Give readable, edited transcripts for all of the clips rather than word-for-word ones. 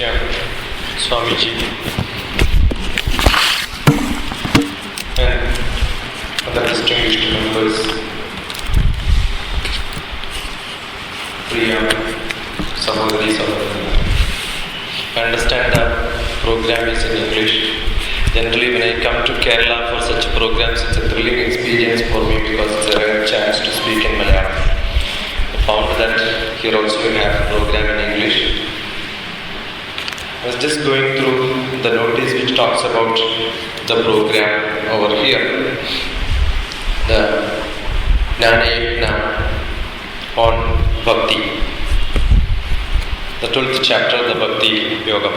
Nitya, Swamiji, and other distinguished members, Priya, Sahodari, Sahodari. I understand the program is in English. Generally, when I come to Kerala for such programs, it's a thrilling experience for me because it's a rare chance to speak in Malayalam. I found that here also we have a program in English. I was just going through the notice which talks about the program over here. The Jnana Yajnam on Bhakti. The 12th chapter of the Bhakti Yoga.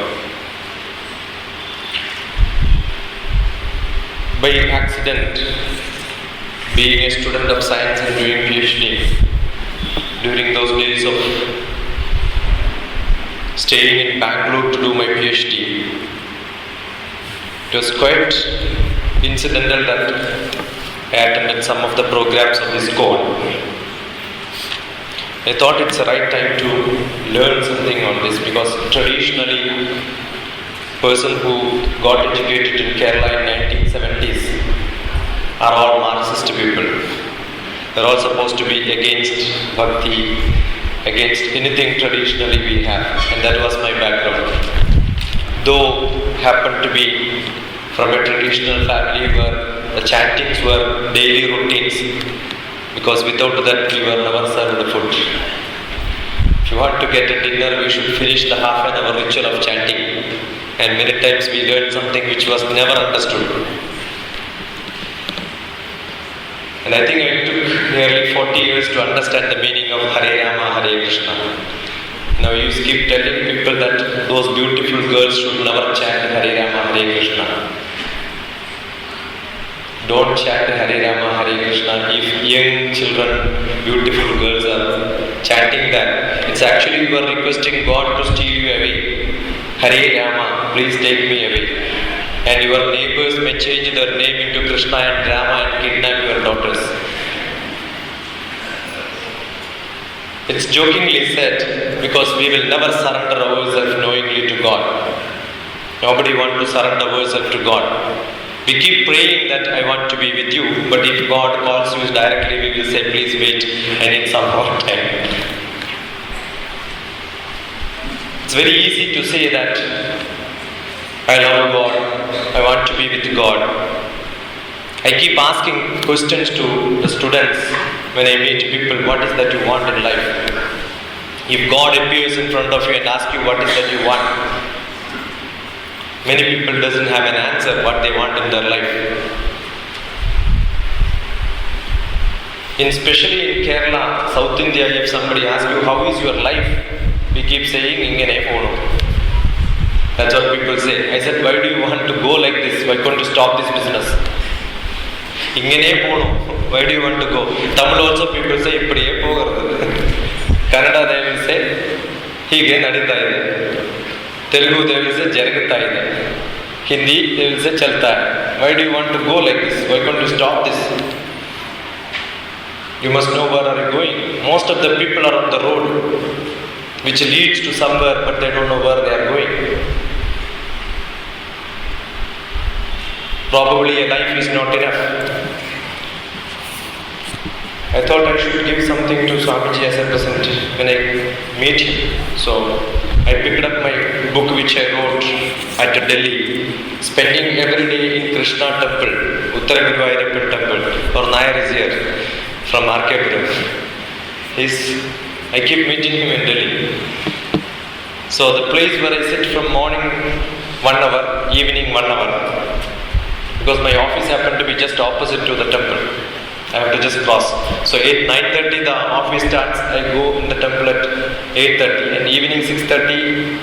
By accident, being a student of science and doing PhD, during those days of staying in Bangalore to do my PhD, it was quite incidental that I attended some of the programs of this code. I thought it's the right time to learn something on this because traditionally, person who got educated in Kerala in 1970s are all Marxist people. They're all supposed to be against Bhakti, against anything traditionally we have, and that was my background. Though happened to be from a traditional family where the chantings were daily routines, because without that we were never served food. If you want to get a dinner, we should finish the half an hour ritual of chanting, and many times we learned something which was never understood. And I think I took nearly 40 years to understand the meaning of Hare Rama, Hare Krishna. Now you keep telling people that those beautiful girls should never chant Hare Rama, Hare Krishna. Don't chant Hare Rama, Hare Krishna if young children, beautiful girls are chanting that. It's actually you are requesting God to steal you away. Hare Rama, please take me away. And your neighbors may change their name into Krishna and Rama and kidnap your daughters. It's jokingly said because we will never surrender ourselves knowingly to God. Nobody wants to surrender ourselves to God. We keep praying that I want to be with you, but if God calls you directly, we will say, please wait, I need some more time. It's very easy to say that I love God, I want to be with God. I keep asking questions to the students when I meet people, what is that you want in life? If God appears in front of you and asks you what is that you want, many people doesn't have an answer what they want in their life. Especially in Kerala, South India, if somebody asks you how is your life, we keep saying ingane ponu. That's what people say. I said, why do you want to go like this? Why can't you stop this business? Ingane ponu. Why do you want to go? Tamil also people say ippadiye pogaradu. Kannada they will say hige nadita ide. Telugu they will say jaragutta ide. Hindi they will say chalta hai. Why do you want to go like this? Why can't you stop this? You must know where are you going. Most of the people are on the road which leads to somewhere, but they don't know where they are going. Probably a life is not enough. I thought I should give something to Swamiji as a present when I meet him. So I picked up my book which I wrote at Delhi, spending every day in Krishna temple, Uttara Guruvayurappan temple, or Nayar is here from Arkapuram. I keep meeting him in Delhi. So the place where I sit from morning 1 hour, evening 1 hour, because my office happened to be just opposite to the temple. I have to just cross. So 9:30 the office starts, I go in the temple at 8:30 and evening 6:30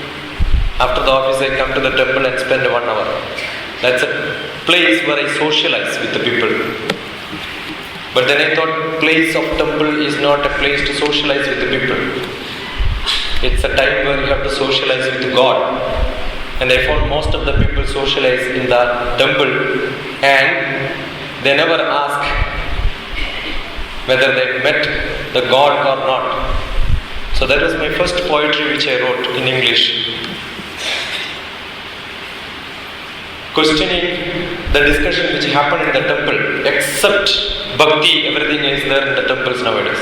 after the office I come to the temple and spend 1 hour. That's a place where I socialize with the people. But then I thought place of temple is not a place to socialize with the people. It's a time where you have to socialize with God. And I found most of the people socialize in the temple and they never ask whether they met the God or not. So that was my first poetry which I wrote in English. questioning the discussion which happened in the temple. Except bhakti, everything is there in the temples nowadays.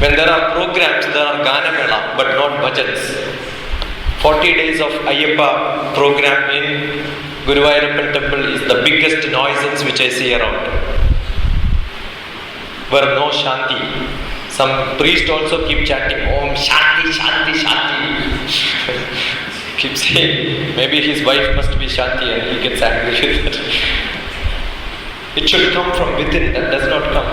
When there are programs, there are Gana Mela, but not bhajans. 40 days of Ayyappa program in Guruvayurappan temple is the biggest nuisance which I see around. Where no Shanti. Some priest also keep chanting, Om Shanti, Shanti, Shanti. Keep saying, maybe his wife must be Shanti and he gets angry with it. It should come from within, that does not come.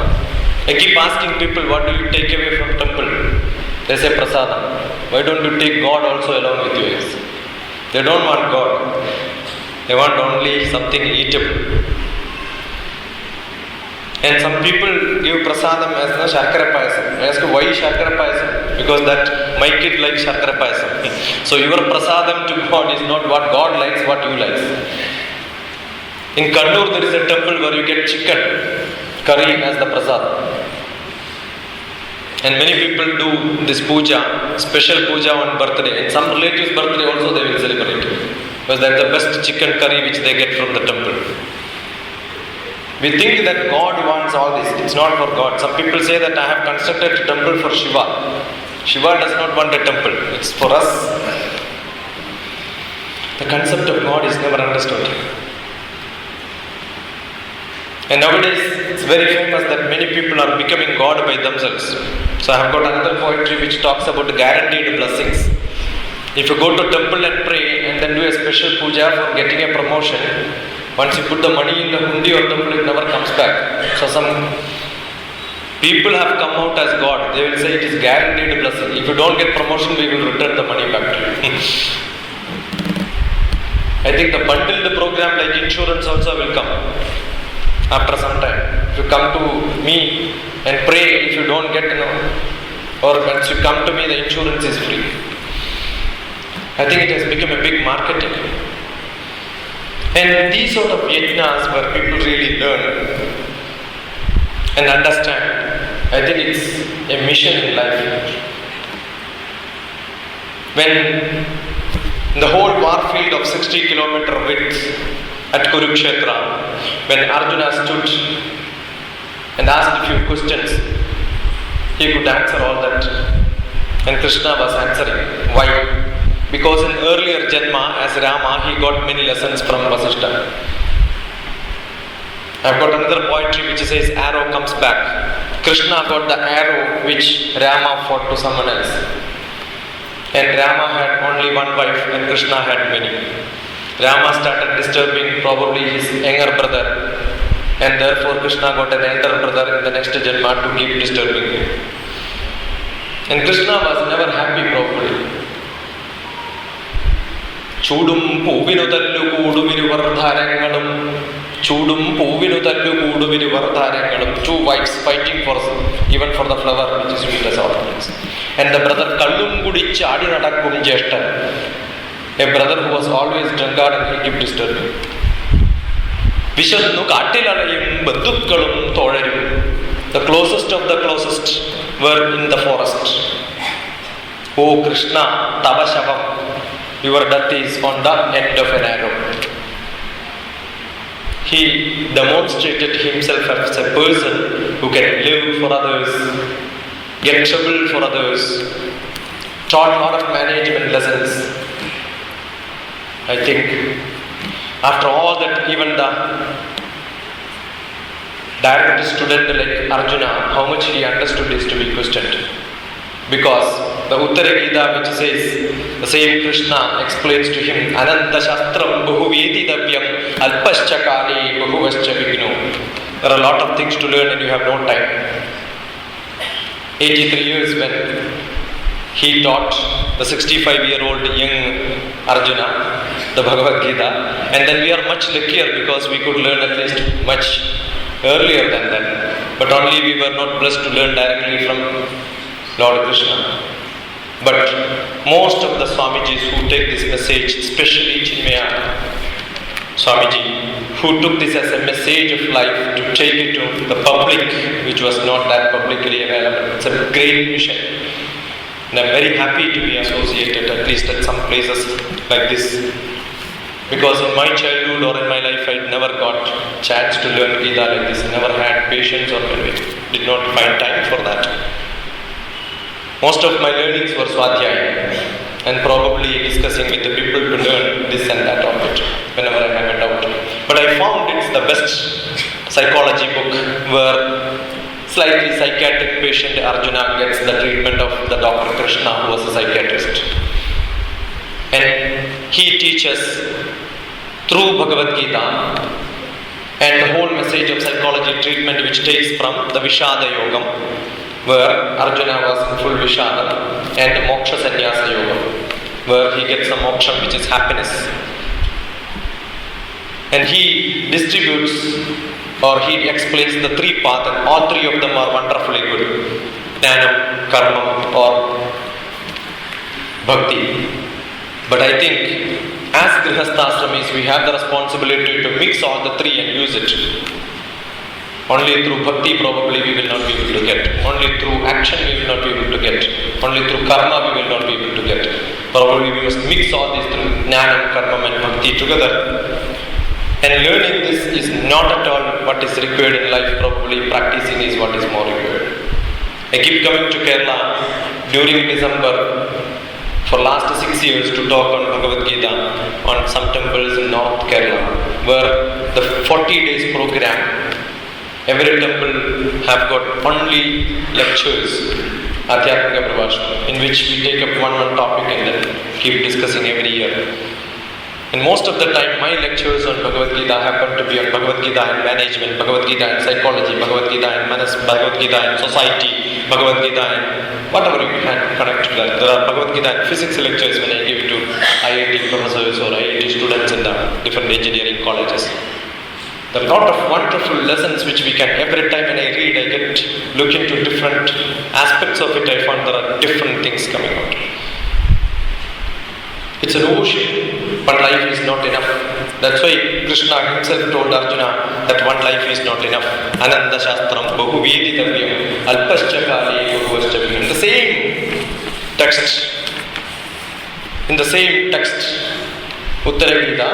I keep asking people, what do you take away from temple? They say prasadam. Why don't you take God also along with you? They don't want God. They want only something eatable. And some people give prasadam as the Sharkara Payasam. I ask, why Sharkara Payasam? Because that my kid likes Sharkara Payasam. So your prasadam to God is not what God likes, what you like. In Kannur there is a temple where you get chicken curry as the prasadam. And many people do this puja, special puja on birthday. And some relatives' birthday also they will celebrate. Because that's the best chicken curry which they get from the temple. We think that God wants all this. It's not for God. Some people say that I have constructed a temple for Shiva. Shiva does not want a temple. It's for us. The concept of God is never understood. And nowadays, it's very famous that many people are becoming God by themselves. So I have got another poetry which talks about the guaranteed blessings. If you go to temple and pray and then do a special puja for getting a promotion, once you put the money in the hundi or temple, it never comes back. So some people have come out as God. They will say it is guaranteed blessing. If you don't get promotion, we will return the money back to you. I think the bundled program like insurance also will come. After some time, if you come to me and pray, if you don't get, or once you come to me, the insurance is free. I think it has become a big marketing. And these sort of yajnas where people really learn and understand, I think it's a mission in life. When the whole war field of 60-kilometer width at Kurukshetra, when Arjuna stood and asked a few questions, he could answer all that. And Krishna was answering. Why? Because in earlier Janma, as Rama, he got many lessons from Vasishtha. I've got another poetry which says, arrow comes back. Krishna got the arrow which Rama fought to someone else. And Rama had only one wife and Krishna had many. Rama started disturbing probably his younger brother, and therefore Krishna got an elder brother in the next Janma to keep disturbing him. And Krishna was never happy probably. Chudum Puvinu Tallu Kuduviru Vardharangalum. Chudum Puvinu Tallu Kuduviru Vardharangalum. Two wives fighting for even for the flower which is sweet as ornaments. And the brother Kallum Gudichi Adinadakum Jeshta. A brother who was always drunkard and he kept disturbing. Vishannu Kattilalayum Bandukkalum Thodarum. The closest of the closest were in the forest. O Krishna, Tava Shavam, your death is on the end of an arrow. He demonstrated himself as a person who can live for others, get trouble for others, taught a lot of management lessons. I think after all that, even the direct student like Arjuna, how much he understood is to be questioned. Because the Uttara Gita which says, the same Krishna explains to him, Ananta Shastram Bahuveti Davyam Alpascha Kali Bahuvascha Vigno. There are a lot of things to learn and you have no time. 83 years when he taught the 65-year-old young Arjuna the Bhagavad Gita, and then we are much luckier because we could learn at least much earlier than that. But only we were not blessed to learn directly from Lord Krishna. But most of the Swamijis who take this message, especially Chinmaya Swamiji, who took this as a message of life to take it to the public, which was not that publicly available. It's a great mission. And I'm very happy to be associated, at least at some places like this. Because in my childhood or in my life, I never got chance to learn Gita like this. I never had patience or maybe did not find time for that. Most of my learnings were Swadhyaya and probably discussing with the people to learn this and that of it whenever I have a doubt. But I found it's the best psychology book where slightly psychiatric patient Arjuna gets the treatment of the Dr. Krishna, who was a psychiatrist. And he teaches through Bhagavad Gita and the whole message of psychology treatment, which takes from the Vishada Yogam, where Arjuna was in full Vishada, and Moksha Sannyasa Yoga, where he gets a moksha, which is happiness. And he distributes or he explains the three paths, and all three of them are wonderfully good: Jnanam, Karma, or Bhakti. But I think as Grihasthaashramis, we have the responsibility to mix all the three and use it. Only through bhakti probably we will not be able to get. Only through action we will not be able to get. Only through karma we will not be able to get. Probably we must mix all these through jnanam, karma and bhakti together. And learning this is not at all what is required in life. Probably practicing is what is more required. I keep coming to Kerala during December for last 6 years to talk on Bhagavad Gita on some temples in North Kerala, where the 40 days program, every temple have got only lectures, Adhyatmika Pravashana, in which we take up one topic and then keep discussing every year. And most of the time my lectures on Bhagavad Gita happen to be on Bhagavad Gita and management, Bhagavad Gita and psychology, Bhagavad Gita and manas, Bhagavad Gita and society, Bhagavad Gita and whatever you can connect to that. There are Bhagavad Gita and physics lectures when I give to IIT professors or IIT students in the different engineering colleges. There are a lot of wonderful lessons which we can, every time when I read, I get look into different aspects of it. I find there are different things coming out. It's an ocean. One life is not enough. That's why Krishna himself told Arjuna that one life is not enough. Ananda Shastram Bahu Veditavyam Alpascha Kale Guruvascha. In the same text, Uttara Gita,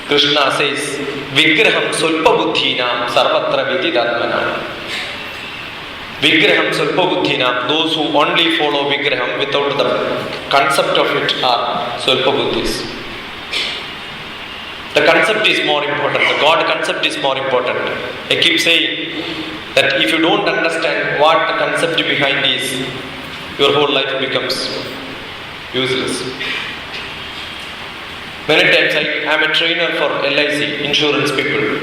Krishna says, Vigraham Sulpa Buddhinam Sarvatra Vididatmanam. Vigraham Sulpa Buddhinam, those who only follow Vigraham without the concept of it are Sulpa Buddhis. The concept is more important, the God concept is more important. I keep saying that if you don't understand what the concept behind is, your whole life becomes useless. Many times I am a trainer for LIC, insurance people.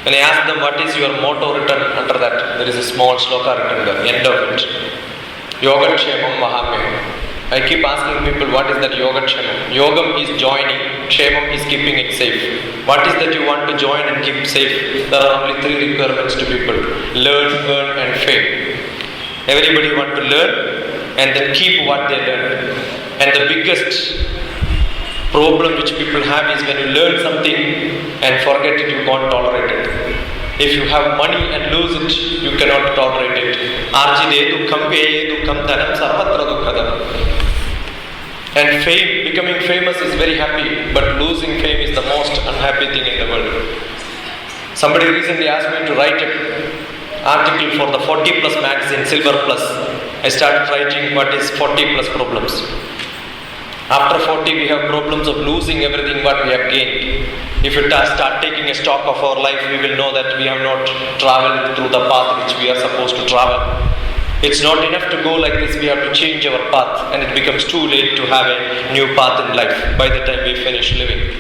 When I ask them what is your motto written under that, there is a small shloka written there, end of it. Yoga Kshemam Mahamyam. I keep asking people what is that Yoga Kshemam. Yogam is joining, Kshemam is keeping it safe. What is that you want to join and keep safe? There are only three requirements to people: learn, earn and fame. Everybody want to learn and then keep what they learn. And the biggest problem which people have is when you learn something and forget it, you can't tolerate it. If you have money and lose it, you cannot tolerate it. Arjide dukham peye dukham dhanam sarvatra dukhadam. And fame, becoming famous is very happy, but losing fame is the most unhappy thing in the world. Somebody recently asked me to write an article for the 40 Plus magazine, Silver Plus. I started writing what is 40 plus problems. After 40, we have problems of losing everything what we have gained. If we start taking a stock of our life, we will know that we have not traveled through the path which we are supposed to travel. It's not enough to go like this, we have to change our path, and it becomes too late to have a new path in life by the time we finish living.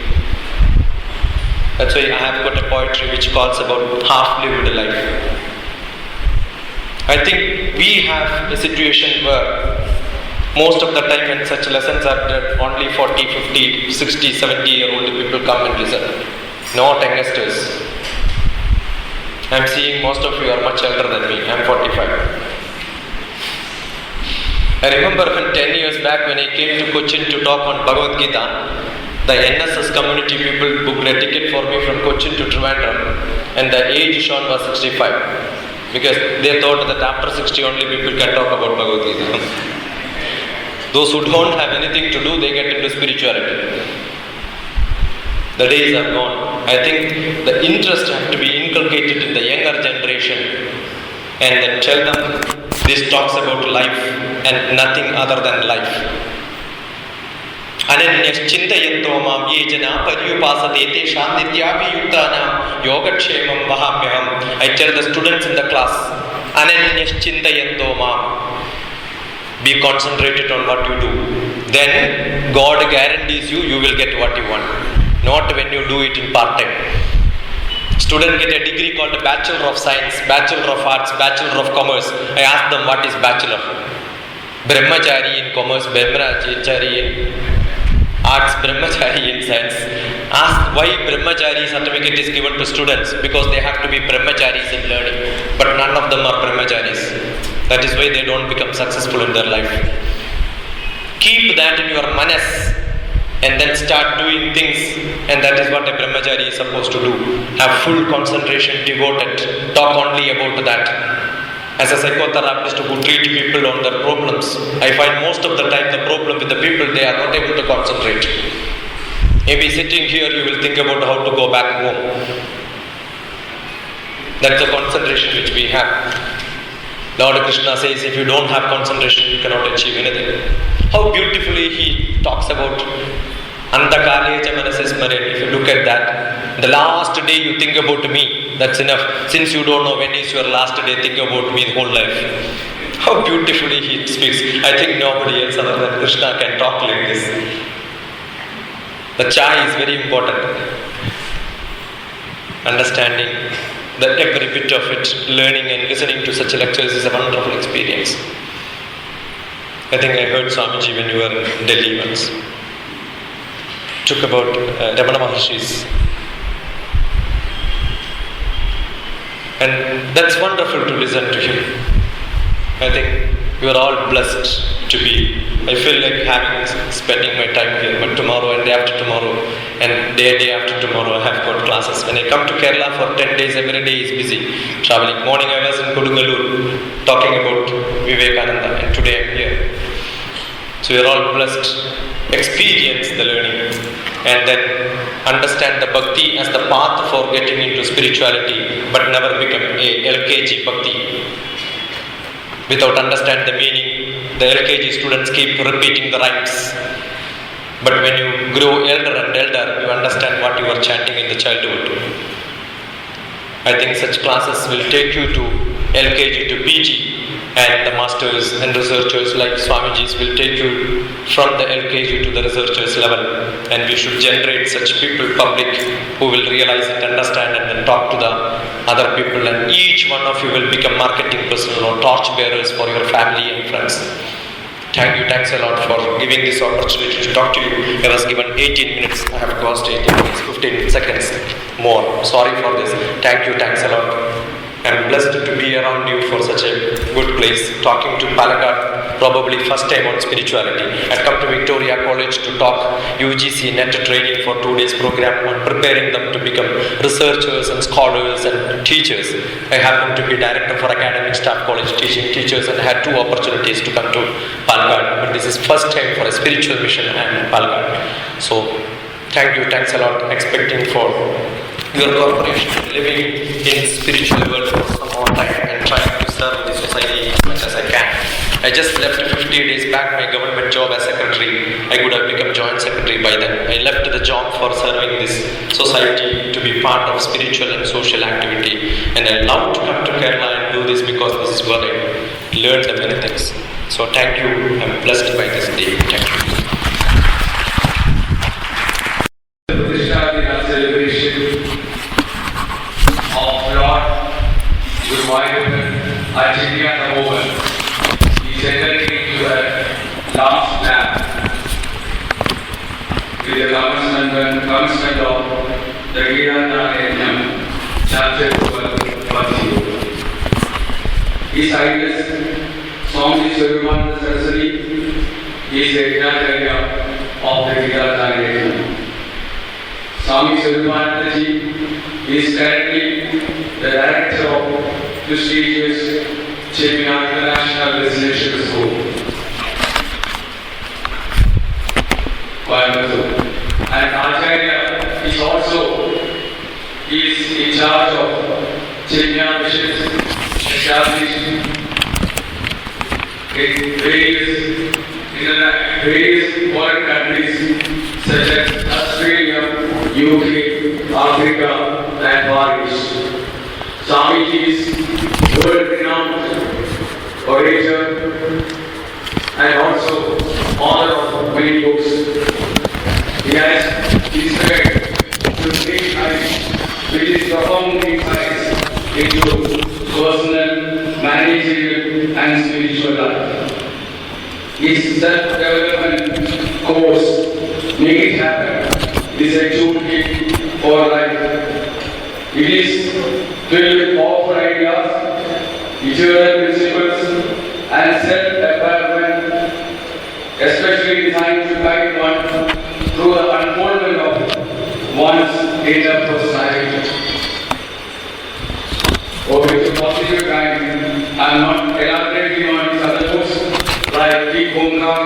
That's why I have got a poetry which calls about half-lived life. I think we have a situation where most of the time when such lessons are done, only 40, 50, 60, 70-year-old people come and listen. Not youngsters. I'm seeing most of you are much elder than me. I'm 45. I remember when 10 years back when I came to Cochin to talk on Bhagavad Gita, the NSS community people booked a ticket for me from Cochin to Trivandrum, and the age shown was 65. Because they thought that after 60 only people can talk about Bhagavad Gita. Those who don't have anything to do, they get into spirituality. The days are gone. I think the interest has to be inculcated in the younger generation and then tell them this talks about life and nothing other than life. Ananyaschintayanto mam ye jana paryupasate tesham nityapi yuktanam yogakshemam vahamyaham. I tell the students in the class, Ananyaschintayanto mam, be concentrated on what you do. Then God guarantees you will get what you want. Not when you do it in part-time. Students get a degree called a Bachelor of Science, Bachelor of Arts, Bachelor of Commerce. I ask them, what is Bachelor? Brahmachari in Commerce, Brahmachari in Arts, Brahmachari in Science. Ask why Brahmachari certificate is given to students. Because they have to be Brahmacharis in learning. But none of them are Brahmacharis. That is why they don't become successful in their life. Keep that in your manas and then start doing things, and that is what a brahmachari is supposed to do. Have full concentration, devoted, talk only about that. As a psychotherapist who treat people on their problems, I find most of the time the problem with the people, they are not able to concentrate. Maybe sitting here you will think about how to go back home. That's the concentration which we have. Lord Krishna says if you don't have concentration, you cannot achieve anything. How beautifully he talks about Andakaleja Manasesmaren. If you look at that, the last day you think about me, that's enough. Since you don't know when is your last day, think about me the whole life. How beautifully he speaks. I think nobody else other than Krishna can talk like this. The chai is very important. Understanding that every bit of it, learning and listening to such lectures is a wonderful experience. I think I heard Swamiji when you were in Delhi once. Took about Ramana Maharshi's. And that's wonderful to listen to him. I think you are all blessed to be. I feel like spending my time here, but tomorrow and day after tomorrow and day after tomorrow I have got classes. When I come to Kerala for 10 days, every day is busy. Traveling. Morning I was in Kodungalur talking about Vivekananda, and today I am here. So you are all blessed. Experience the learning and then understand the bhakti as the path for getting into spirituality, but never become a LKG bhakti. Without understand the meaning, the LKG students keep repeating the rhymes. But when you grow elder and elder, you understand what you are chanting in the childhood. I think such classes will take you to LKG to PG, and the masters and researchers like Swamiji's will take you from the LKG to the researchers level. And we should generate such people, public, who will realize it, understand, and then talk to the other people. And each one of you will become marketing personnel or torch bearers for your family and friends. Thank you, thanks a lot for giving this opportunity to talk to you. I was given 18 minutes, I have crossed 18 minutes, 15 seconds more. Sorry for this. Thank you, thanks a lot. I'm blessed to be around you for such a good place, talking to PALAKKAD, probably first time on spirituality. I come to Victoria College to talk UGC NET training for 2 days program on preparing them to become researchers and scholars and teachers. I happen to be director for academic staff college teaching teachers, and I had 2 opportunities to come to PALAKKAD, but this is first time for a spiritual mission and PALAKKAD. So thank you, thanks a lot, expecting for your corporation living in spiritual world for some more time and trying to serve the society as much as I can. I just left 50 days back my government job as secretary. I could have become joint secretary by then. I left the job for serving this society to be part of spiritual and social activity, and I love to come to Kerala and do this because this is where I learned many things. So thank you. I'm blessed by this day. Thank you. Celebration of Lord Guruvayurappan at GITA JNAANA. He is entering into the last lap with the commencement of the GITA JNAANA YAJNAM, chapter 12. His ideas, Swami Sree Saraswati, is a Acharya of the GITA JNAANA YAJNAM. Swami Sree is currently the director of prestigious Chennai International Residential School, Coimbatore. And Acharya is also He is in charge of Chenya missions established in various foreign countries such as Australia, UK, Africa, and Far East. Swamiji is world-renowned orator and also author of many books. He has inspired to take life with his profound insights into personal, managerial, and spiritual life. His self-development course, Make It Happen, is a toolkit for life. It is filled with powerful ideas, eternal principles, and self-empowerment, especially designed to guide one through the unfoldment of one's inner personality. Over the positive time, I am not elaborating on his other books like Deep Homgar,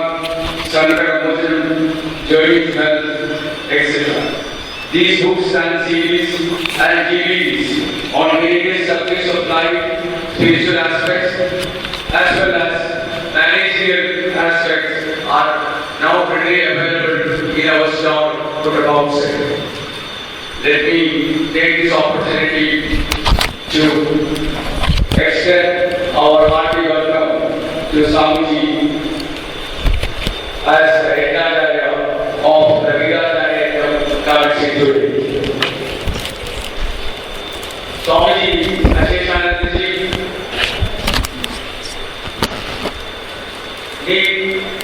Sankaramojam, Journey to Health, etc. These books and series and DVDs on various subjects of life, spiritual aspects, as well as managerial aspects are now readily available in our store to the outside. Let me take this opportunity to extend our hearty welcome to Swamiji as the Acharya of the GITA Collection today. Swamiji Sree Chinmaya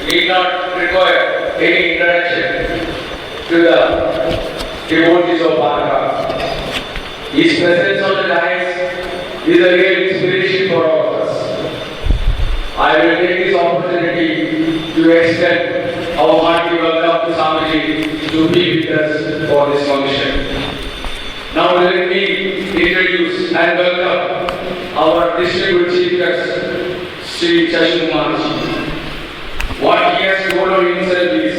need not require any introduction to the devotees of PALAKKAD. His presence on the dais is a real inspiration for all of us. I will take this opportunity to extend our hearty welcome to Swamiji to be with us for this function. Now let me introduce and welcome our distinguished chief guest, Sree Chinmaya. What he has told on himself is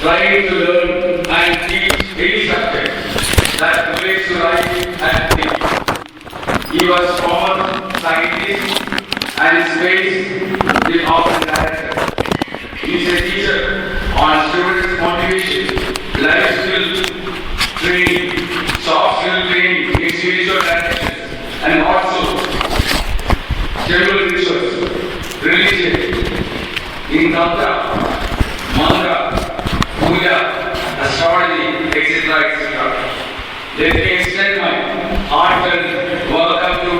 trying to learn and teach any subject that relates to life and thinking. He was born scientist and space department director. He is a teacher on students' motivation, life skill training, soft skill training in spiritual directions, and also general rituals, religion, in Tantra, Mantra, Puja, astrology, etc. etc. Let me extend my heartfelt welcome to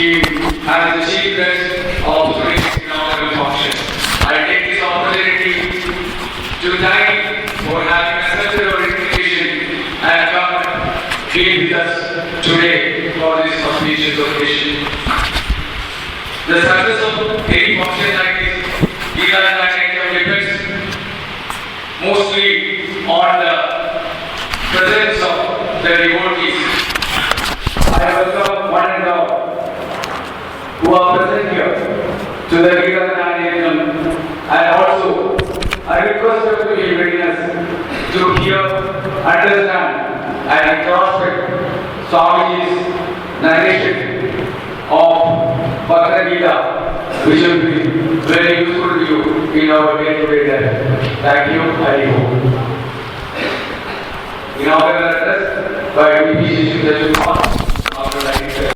him as the chief guest of today's inaugural function. I take this opportunity to thank him for having accepted our invitation and come be with us today for this auspicious occasion. The success of any function like this depends mostly on the presence of the devotees. I welcome one and all who are present here to the GITA JNAANA YAJNAM, and also I request them to be readiness to hear, understand and introspect Swamiji's narration of Bhagavad Gita, which will be very useful to you in our day-to-day life. Thank you, Hari Om. Inaugural address by DPC